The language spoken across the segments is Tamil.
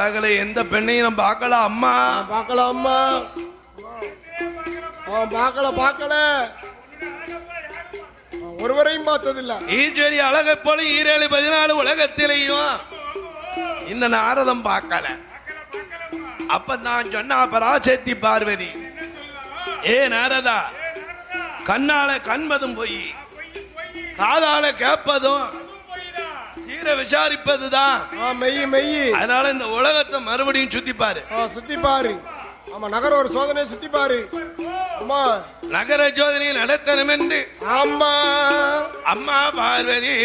அழகுல எந்த பெண்ணையும் நம்ம பார்க்கலாம் அம்மா. பார்க்கலாம் அம்மா. பார்க்கல ஒருவரையும் பார்த்ததில்ல. ஈஸ்வரி அழகை போல 14 உலகத்திலையும் இந்த நாரதம் பார்க்கல. அப்ப நான் சொன்ன பராசக்தி பார்வதி, ஏ நாரதா, கண்ணால கண்பதும் போய் காதால கேட்பதும் தீர விசாரிப்பதுதான் மெய். அதனால இந்த உலகத்தை மறுபடியும் சுத்திப்பாரு. சுத்திப்பாரு. ஆமா, நகர ஒரு சோதனை சுத்திப்பாரு. அம்மா, நகர சோதனை நடத்தணும் என்று அம்மா அம்மா பார்வதி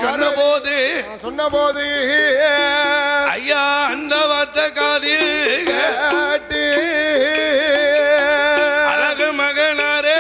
சொன்ன போது ஐயா அந்த வார்த்தை காதில் கேட்டு அழகு மகனாரே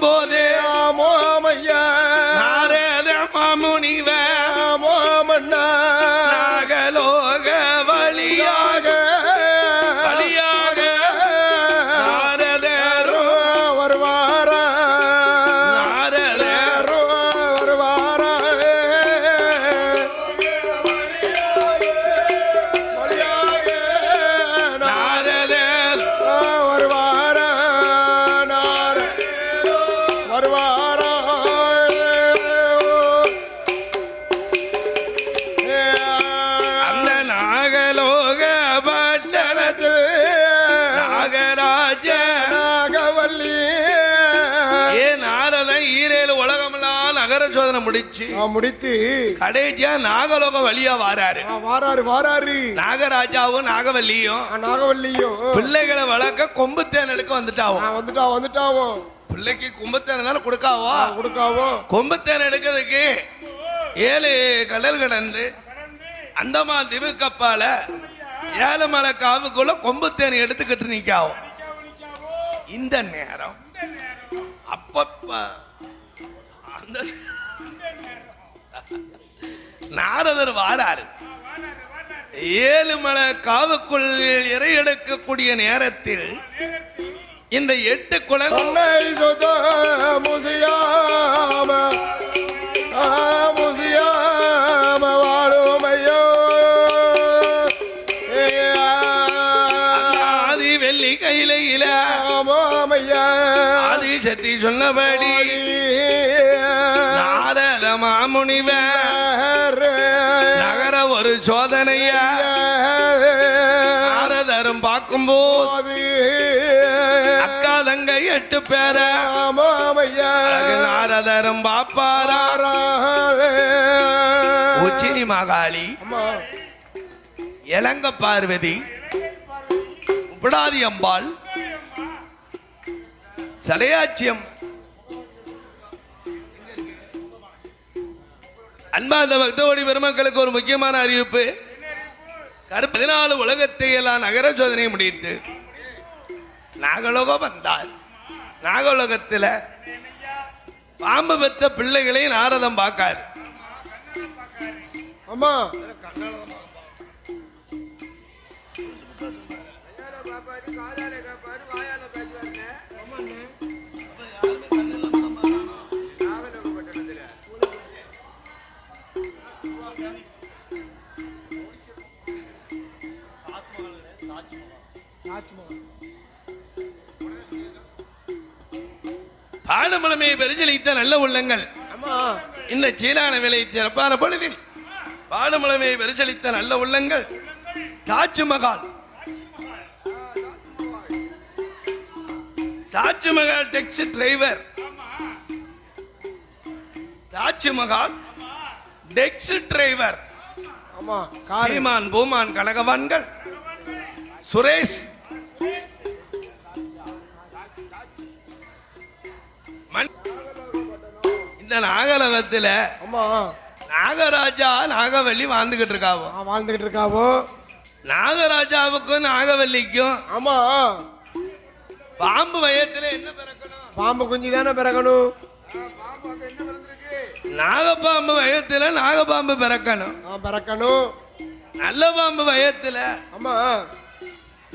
போதே ஆமோமையா நாரத மாமுனிவ ஆமோமன்னா நாகலோக வழியாக நாரதரோ வருவாரா நாரதரோ வருவாரா நாரதர் வருவாரா அந்த நாகலோக பட்டணத்து நாகராஜ நாகவல்லி ஏ நாரதன் 7 உலகமெல்லாம் நகர சோதனை முடித்து கடைசியா நாகலோக வழியா வாராரு. நாகராஜாவும் நாகவல்லியும் பிள்ளைகளை வளர்க்க கொம்பு தேன் எடுக்க வந்துட்டாவோ. பிள்ளைக்கு கொம்புத்தேன் தானே கொடுக்காவோ. கொம்புத்தேன் எடுக்கிறதுக்கு 7 கடல் கடந்து அந்தமான் தீவு கப்பால 7 மலை காவுக்குள்ள கொம்புத்தேன் எடுத்துக்கிட்டு நிக்காவோ. இந்த நேரம் அப்பப்ப அந்த நாரதர் வாராரு. 7 மலை காவுக்குள் இறை எடுக்கக்கூடிய நேரத்தில் இந்த 8 குழந்தை வாழுமையோ ஆதி வெள்ளி கையில ஆதி சக்தி சொன்னபடி நாரத மாமுனிவ நகர ஒரு சோதனையா நாரதரும் பார்க்கும்போது அக்கா தங்க 8 பேர நாரதரும் பாப்பாரா. உச்சினி மகாளி, இளங்க பார்வதி, உப்படாதி அம்பாள், சலையாட்சியம், அன்பார்ந்த பக்தோடி பெருமக்களுக்கு ஒரு முக்கியமான அறிவிப்பு. 14 உலகத்தை எல்லாம் நகர சோதனை முடித்து நாகலோகம் வந்தார். நாகலோகத்தில் பாம்பு பெற்ற பிள்ளைகளை நாரதம் பார்க்காரு. அம்மா பழமையை பரிசளித்த நல்ல உள்ளங்கள் ஆமா இந்த சீரான வேலை சிறப்பான பொழுதில் பாடுமளமையை பரிசளித்த நல்ல உள்ளங்கள் Taj Mahal taxi driver Taj Mahal taxi driver ஆமா கார் சீமான் பூமான் கனகவான்கள் சுரேஷ் இந்த நாகலகத்துல ஆமா நாகராஜா நாகவல்லி வாழ்ந்துகிட்டு இருக்காவோ வாழ்ந்துகிட்டு இருக்காவோ நாகராஜாவுக்கும் நாகவல்லிக்கும் ஆமா பாம்பு வயத்துல என்ன பிறக்கணும் பாம்பு குஞ்சு தானே பிறக்கணும் நாகப்பாம்பு வயத்துல நாகப்பாம்பு பிறக்கணும் பிறக்கணும் நல்ல பாம்பு வயத்துல ஆமா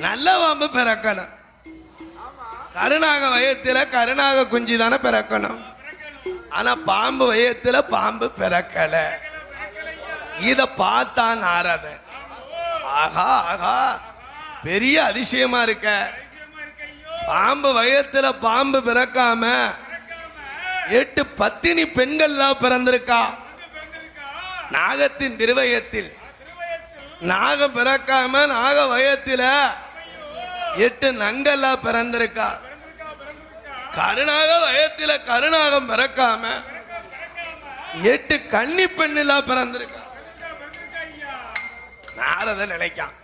நல்ல பாம்பு பிறக்கணும் கருநாக வயத்துல கருநாக குஞ்சு தானே பிறக்கணும் ஆனா பாம்பு வயத்துல பாம்பு பிறக்கல இத பார்த்தா நாரதன் ஆகா ஆகா பெரிய அதிசயமா இருக்க பாம்பு வயத்துல பாம்பு பிறக்காம 8 பத்தினி பெண்கள்லாம் பிறந்திருக்கா நாகத்தின் திருவயத்தில் நாகம் பிறக்காம நாக வயத்துல 8 நங்கெல்லாம் பிறந்திருக்கா கருணாக வயத்துல கருணாகம் பிறக்காம 8 கன்னி பெண்ணெல்லாம் பிறந்திருக்கா நாரத நினைக்கான்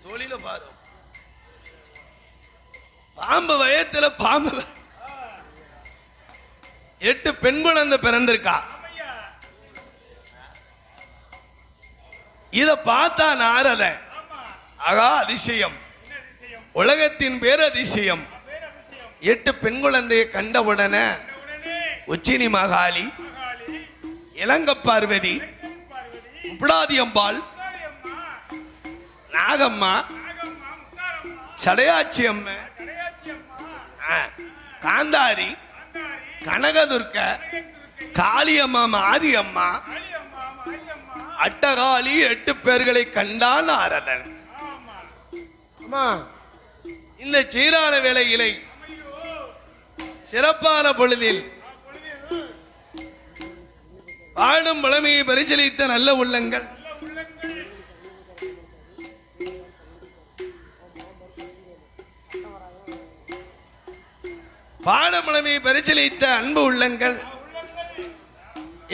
தொழில பாரு பாம்பு வயத்துல பாம்பு 8 பெண் குழந்தை பிறந்திருக்கா இத பார்த்தா நாரத ஆகா அதிசயம் உலகத்தின் பேரதிசயம் 8 பெண் குழந்தையை கண்டவுடனே உச்சினி மகாளி இளங்க பார்வதி உப்டாதி அம்பாள் நாகம்மா சடையாச்சி அம்மா காந்தாரி கனகதுர்க்க காளியம்மா மாரியம்மா அட்டகாளி 8 பேர்களை கண்டான் நாரதன் இந்த சீரான வேளையிலே சிறப்பான பொழுதில் பாடும் பழமையை பரிசீலித்த நல்ல உள்ளங்கள் பாடமளமையை பரிசீலித்த அன்பு உள்ளங்கள்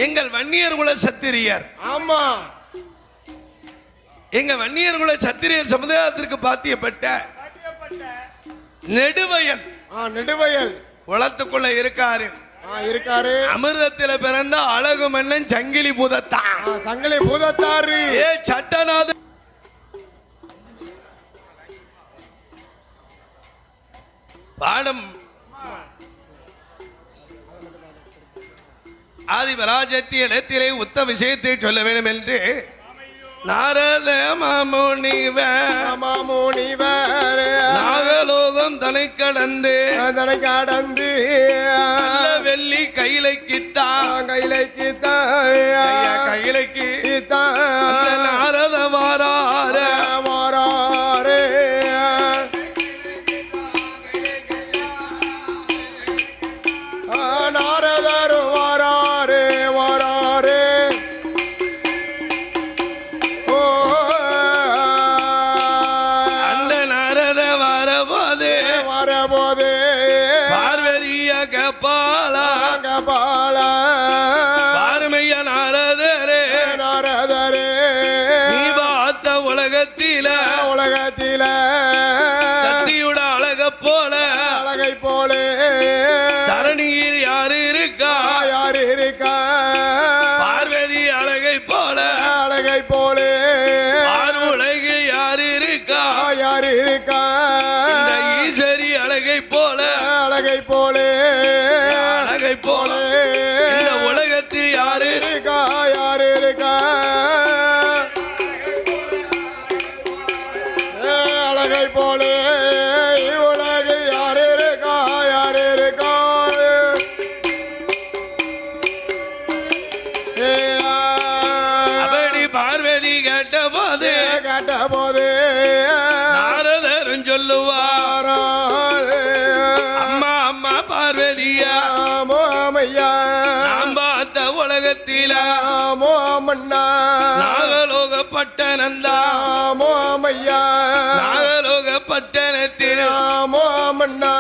எங்கள் வன்னியர் குல சத்திரியர் ஆமா எங்க வன்னியர் குல சத்திரியர் சமுதாயத்திற்கு பாத்தியப்பட்ட நெடுவயல் நெடுவயல் குளத்துக்குள்ள இருக்காரு இருக்காரு அமிர்தத்தில பிறந்த அழகு மன்னன் சங்கிலி பூதத்தான் சங்கிலி பூதத்தாரு ஏ சட்டநாத பாடம் ஆதிபராஜத்தி இடத்திலே உத்த விஷயத்தை சொல்ல வேண்டும் என்று நாரத மாமுனிவர் நாகலோகம் தனை கடந்து வெள்ளி கைலைக்கு நாரத வாரார பார்மைய நாரதரே நீ பார்த்த உலகத்தில சக்தியோட அழகை போல தரணியில் யாரு இருக்கா பார்வதி அழகை போல உலகில் யாரு இருக்கா இந்த ஈஸ்வரி அழகை போல இந்த உலகத்தில் யாரு இருக்கா அழகை போலே உலகில் யாரு இருக்கா அப்படி பார்வதி கேட்ட போதே நாரதரும் சொல்லுவார் ஆராளே. அம்மா அம்மா பார்வதியா ஆமோ அம்மையா நாம் பார்த்த உலகத்தில ஆமோ அம்மண்ணா நாகலோக பட்டணந்தா ஆமோ அம்மையா நாகலோக பட்டணத்தில் ஆமோ அம்மண்ணா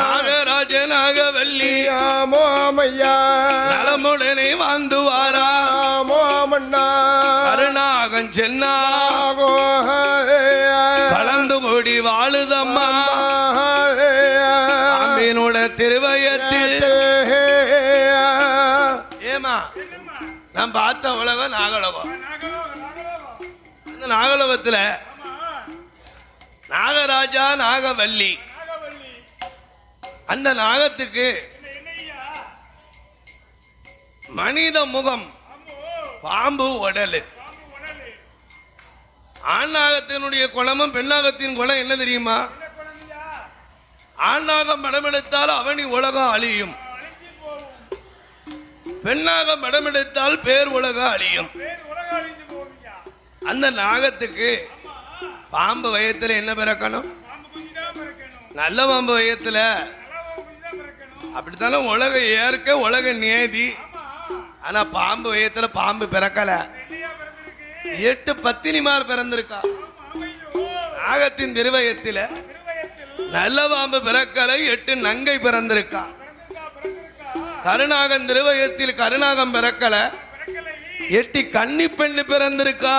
நாகராஜ நாகவல்லி ஆமோ அம்மையா நலமுடனே வாழ்ந்துவாரா ஆமோ அம்மண்ணா கருணாகன் சென்னா கலந்து கூடி வாழுதம்மா அம்பினோட திருவயத்தில் ஏமா நான் பார்த்த உலகம் நாகலோகம் அந்த நாகலோகத்துல நாகராஜா நாகவல்லி அந்த நாகத்துக்கு மனித முகம் பாம்பு உடலு ஆண் நாகத்தினுடைய குணமும் பெண்ணாகத்தின் குணம் என்ன தெரியுமா ஆண் நாகம் மடமெடுத்தால் அவனி உலகம் அழியும் பெண்ணாக மடமெடுத்தால் பேர் உலகம் அழியும் அந்த நாகத்துக்கு பாம்பு வயத்துல என்ன பிறக்கணும் நல்ல பாம்பு வயத்துல அப்படித்தானே உலக ஏற்க உலக நியதி ஆனா பாம்பு வயத்துல பாம்பு பிறக்கல 8 பத்தினிமார் பிறந்திருக்கா நாகத்தின் திருவயத்தில நல்ல பாம்பு பிறக்கல 8 நங்கை பிறந்திருக்கா கருணாகன் திருவயத்தில் கருணாகம் பிறக்கல 8 கன்னி பெண்ணு பிறந்திருக்கா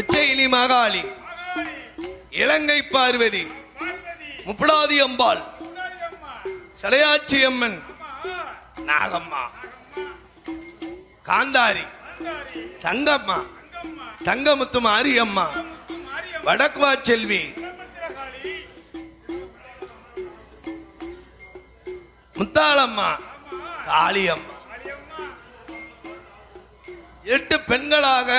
உச்சையிலி மகாளி இலங்கை பார்வதி முப்படாதி அம்பாள் சடையாச்சி அம்மன் நாகம்மா காந்தாரி தங்கம்மா தங்கமுத்து மாரியம்மா வடக்குவா செல்வி முத்தாளம்மா காளியம்மா 8 பெண்களாக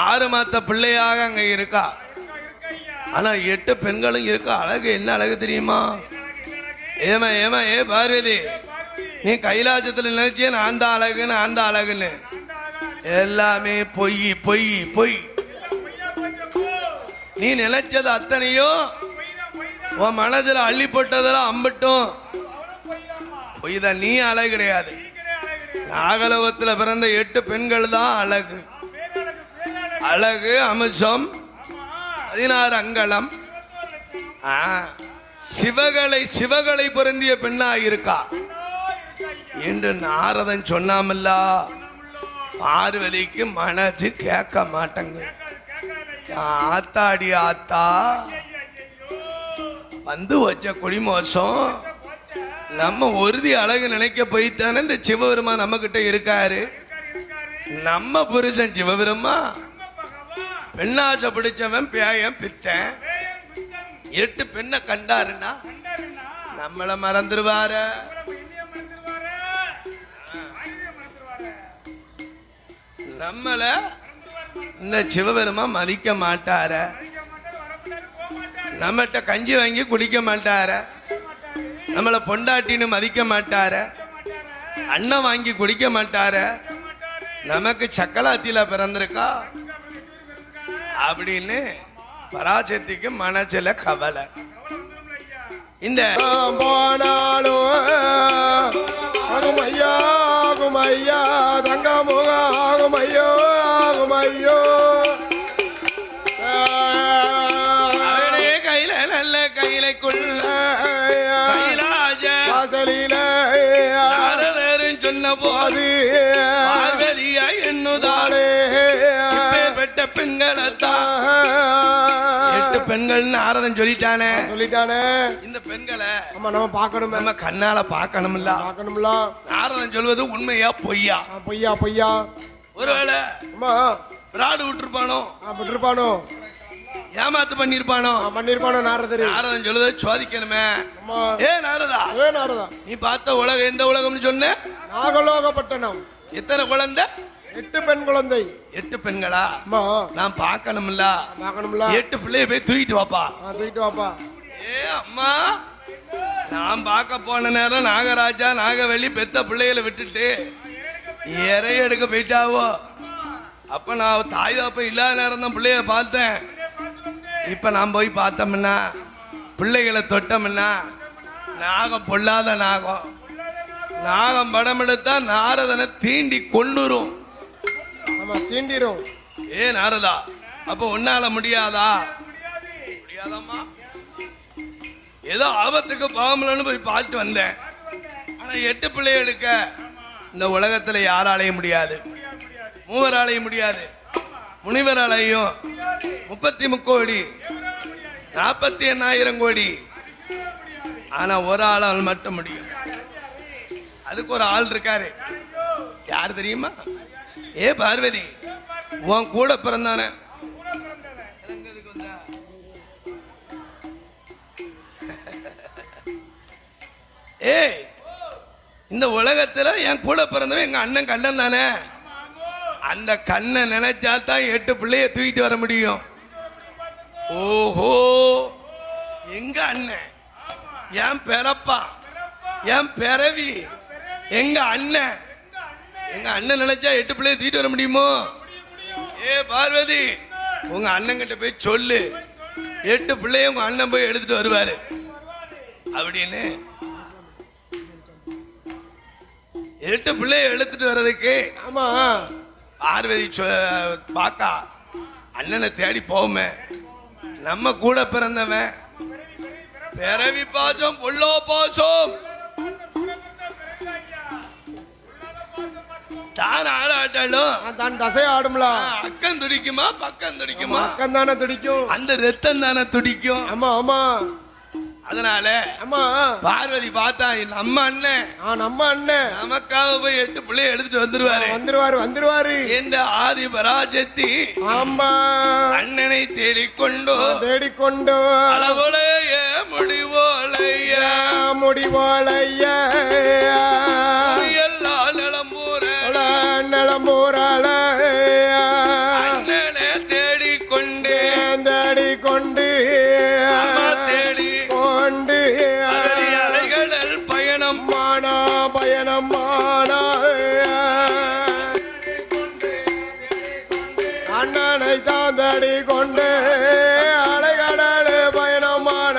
6 மாத்த பிள்ளையாக அங்க இருக்கா ஆனா 8 பெண்களும் இருக்கா அழகு என்ன அழகு தெரியுமா ஏமா ஏமா ஏ பார்வதி நீ கைலாசத்துல நினைச்சே நான் தான் அழகுன்னு அந்த அழகுன்னு எல்லாமே பொய் பொய் பொய் நீ நினைச்சது அத்தனையும் உன் மனதுல அள்ளி போட்டதெல்லாம் அம்பட்டும் பொய் தான் நீ அழகு கிடையாது நாகலோகத்துல பிறந்த 8 பெண்கள் தான் அழகு அழகு அமிர்தம் 16 அங்கலம் சிவகளை பொருந்திய பெண்ணா இருக்கா என்று நாரதன் சொன்னாமல்ல பார்வதிக்கு மனசு கேட்க மாட்டேங்க ஆத்தாடி ஆத்தா வந்து வச்ச குடிமோசம் நம்ம உறுதி அழகு நினைக்க போய்த்தானே இந்த சிவபெருமா நம்ம கிட்ட இருக்காரு நம்ம புருஷன் சிவபெருமா பெண்ணாசை பிடிச்சவன் பேயம் பித்தன் 8 பெண்ணை கண்டாருன்னா நம்மள மறந்துருவாரு நம்மள இந்த சிவபெருமா மதிக்க மாட்டார நம்மகிட்ட கஞ்சி வாங்கி குடிக்க மாட்டார நம்மள பொண்டாட்டின்னு மதிக்க மாட்டார அண்ணன் வாங்கி குடிக்க மாட்டார நமக்கு சக்கலாத்தில பிறந்திருக்கா அப்படின்னு பராசக்திக்கு மனசுல கவலை இந்த போனாலும் ஆகுமையா ஆகுமையா தங்கமுக ஆகுமையோ ஆகுமையோ அவனே கையில நல்ல கையிலைக்குள்ள கைலாஜ வாசலில நாரதரும் சொன்ன போது பார்வதியா என்னுதாளே பெற்ற பெண்களைத்தான் 8 பெண்கள் நாரதன் சொல்லிட்டானே இந்த பெண்களை நம்ம பார்க்கணும் நம்ம கண்ணால பார்க்கணும்ல நாரதன் சொல்வது உண்மையா பொய்யா பொய்யா பொய்யா ஒருவேளை பிராடு விட்டுருப்பானோ ஏமாத்து பண்ணிருப்பானோ நாரதன் சொல்லுவதை சோதிக்கணுமே நாரதா நீ பார்த்த உலகம் எந்த உலகம்னு சொன்ன நாகலோகப்பட்டணம் எத்தனை குழந்தை 8 பெண் குழந்தை 8 பெண்களா நான் பார்க்கணும்ல 8 பிள்ளைய போய் தூக்கிட்டு வாப்பா அம்மா நான் பார்க்க போன நேரம் நாகராஜா நாகவல்லி பெத்த பிள்ளைகளை விட்டுட்டு இறை எடுக்க போயிட்டாவோ அப்ப நான் தாய் தாப்ப இல்லாத நேரம் தான் பிள்ளைய பார்த்தேன். இப்ப நான் போய் பார்த்தோம்னா பிள்ளைகளை தொட்டோம்னா நாகம் பொல்லாத நாகம். நாகம் படம் எடுத்தா நாரதனை தீண்டி கொன்னுரும். ஆமா சீண்டிரும். ஏ நாரதா, அப்ப உன்னால முடியாதா? முடியாதம்மா. ஏதோ ஆபத்துக்கு பாவம்லன்னு போய் பார்த்து வந்தேன். ஆனா 8 பிள்ளைய எடுக்க இந்த உலகத்துல யாராலையும் முடியாது, மூவராலையும் முடியாது, முனிவராலையும் 33 கோடி 48,000 கோடி. ஆனா ஒரு ஆளால் மட்டும் முடியும். அதுக்கு ஒரு ஆள் இருக்காரு. யார் தெரியுமா? ஏ பார்வதி, உன் கூட பிறந்தானே. ஏய், இந்த உலகத்துல என் கூட பிறந்தவன் எங்க அண்ணன் கண்ணன் தானே. அந்த கண்ணை நினைச்சா தான் 8 பிள்ளைய தூக்கிட்டு வர முடியும். ஓஹோ, எங்க அண்ணன், என் பிறப்பா, என் பிறவி, எங்க அண்ணன். எங்க அண்ணன் நினைச்சா 8 பிள்ளைய தூக்கிட்டு வர முடியுமோ? ஏ பார்வதி, உங்க அண்ணன் கிட்ட போய் சொல்லு, 8 பிள்ளைய உங்க அண்ணன் போய் எடுத்துட்டு வருவாரு அப்படின்னு. 8 பிள்ளைய எடுத்துட்டு வர்றதுக்கு ஆமா பார்வதி பாக்கா அண்ணனை தேடி போவோமே. நம்ம கூட பிறந்தவன் பிறவி பாசம் பொல்லோ பாசம் தான் ஆடாட்டாலும் தான் தசை ஆடும்ல. அக்கம் துடிக்குமா பக்கம் துடிக்குமா? அக்கம் தானே துடிக்கும். அந்த ரத்தம் தானே துடிக்கும். ஆமா ஆமா. அதனால ஆமா பார்வதி பார்த்தா நம்ம அண்ணன், நம்ம அண்ணன் நமக்காக போய் 8 பிள்ளைய எடுத்துட்டு வந்துருவாரு. வந்துருவாரு என்ற ஆதி பராஜத்தி ஆமா அண்ணனை தேடிக்கொண்டோ அளவுலைய முடிவோலையா எல்லா நிலம்பூரால அண்ணனை தேடிக்கொண்டு தேடி கொண்டு அலைகடல் பயணம் அண்ணனை தாந்தடி கொண்டு அலைகடல் பயணமான